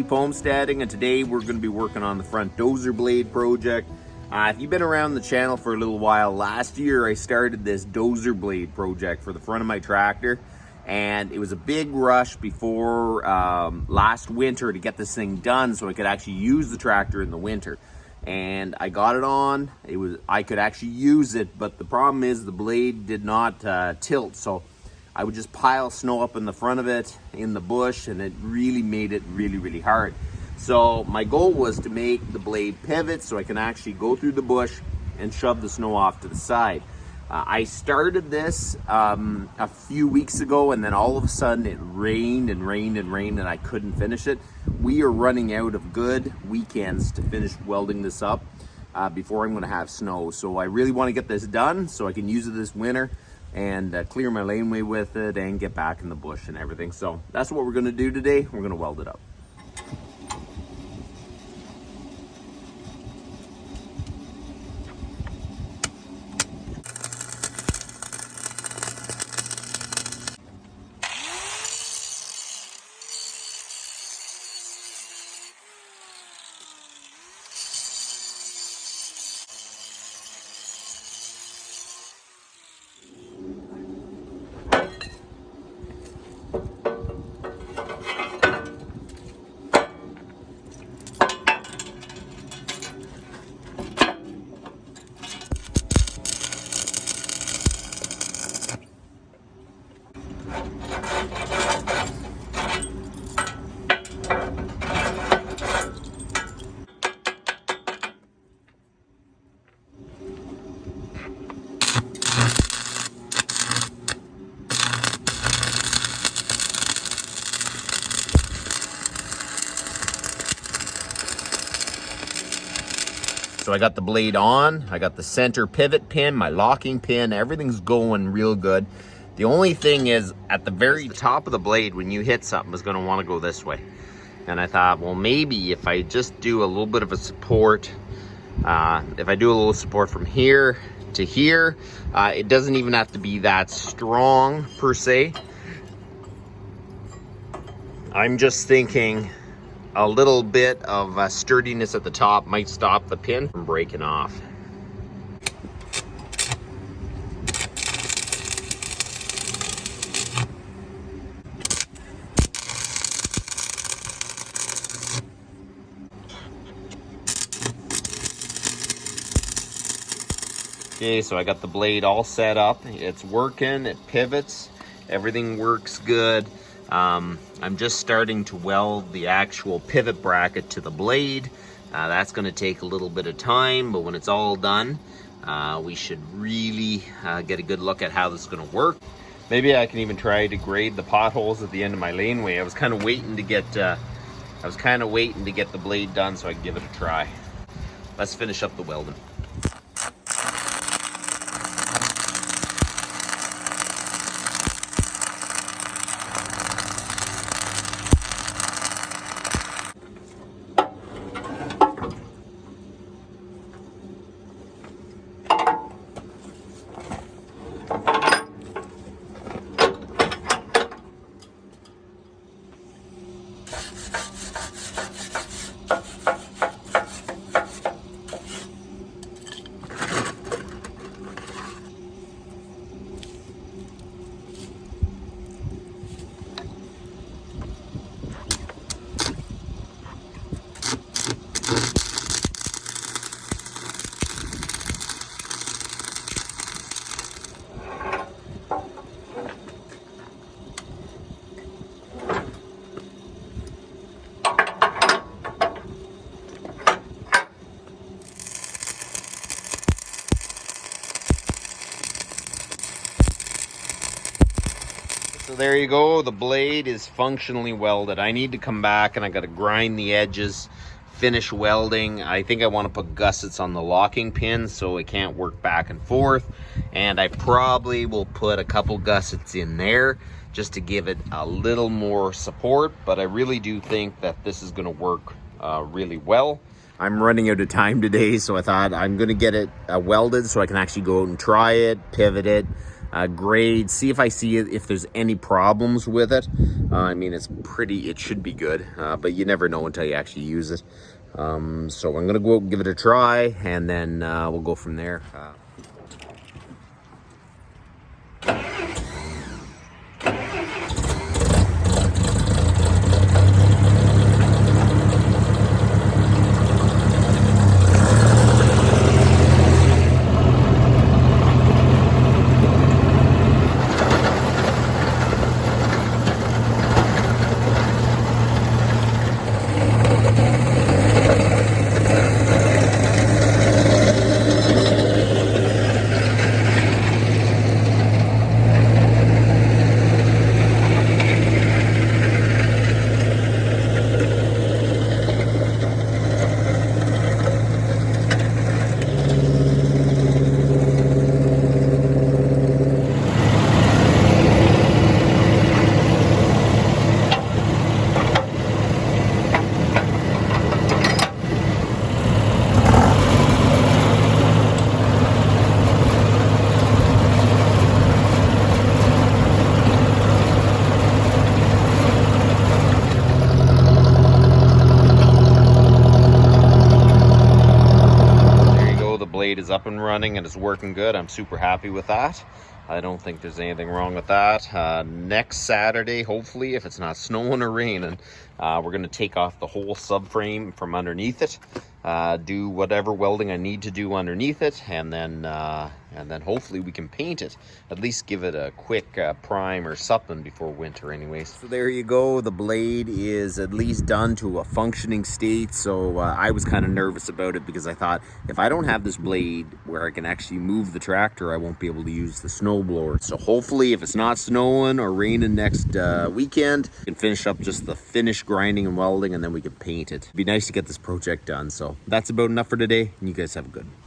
Cheap Homesteading, and today we're going to be working on the front Dozer blade project. If you've been around the channel for a little while, last year I started this Dozer blade project for the front of my tractor, and it was a big rush before last winter to get this thing done so I could actually use the tractor in the winter. And I got it on, I could actually use it, but the problem is the blade did not tilt, so I would just pile snow up in the front of it, in the bush, and it really made it really hard. So my goal was to make the blade pivot so I can actually go through the bush and shove the snow off to the side. I started this a few weeks ago, and then all of a sudden it rained and I couldn't finish it. We are running out of good weekends to finish welding this up before I'm going to have snow. So I really want to get this done so I can use it this winter and clear my laneway with it and get back in the bush and everything. So that's what we're going to do today. We're going to weld it up. So I got the blade on, I got the center pivot pin, my locking pin, everything's going real good. The only thing is at the very top of the blade, when you hit something, is gonna wanna go this way. And I thought, well, maybe if I just do a little bit of a support, if I do a little support from here to here, it doesn't even have to be that strong per se. I'm just thinking a little bit of sturdiness at the top might stop the pin from breaking off. Okay, so I got the blade all set up. It's working, it pivots, everything works good. I'm just starting to weld the actual pivot bracket to the blade. That's going to take a little bit of time, but when it's all done, we should really get a good look at how this is going to work. Maybe I can even try to grade the potholes at the end of my laneway. I was kind of waiting to get the blade done so I can give it a try. Let's finish up the welding. So there you go, the blade is functionally welded. I need to come back and I got to grind the edges, finish welding. I think I want to put gussets on the locking pin so it can't work back and forth. And I probably will put a couple gussets in there just to give it a little more support. But I really do think that this is going to work really well. I'm running out of time today, so I thought I'm going to get it welded so I can actually go out and try it, pivot it, grade, see if I see it, if there's any problems with it. I mean, it should be good, but you never know until you actually use it. So I'm gonna go out and give it a try, and then we'll go from there. Blade is up and running and it's working good. I'm super happy with that. I don't think there's anything wrong with that. Next Saturday, hopefully, if it's not snowing or raining, we're going to take off the whole subframe from underneath it, do whatever welding I need to do underneath it, and then hopefully we can paint it. At least give it a quick prime or something before winter anyways. So there you go. The blade is at least done to a functioning state. So I was kind of nervous about it because I thought if I don't have this blade where I can actually move the tractor, I won't be able to use the snow blower. So hopefully if it's not snowing or raining next weekend, we can finish up just the finish grinding and welding, and then we can paint it. It'd be nice to get this project done. So that's about enough for today, and you guys have a good one.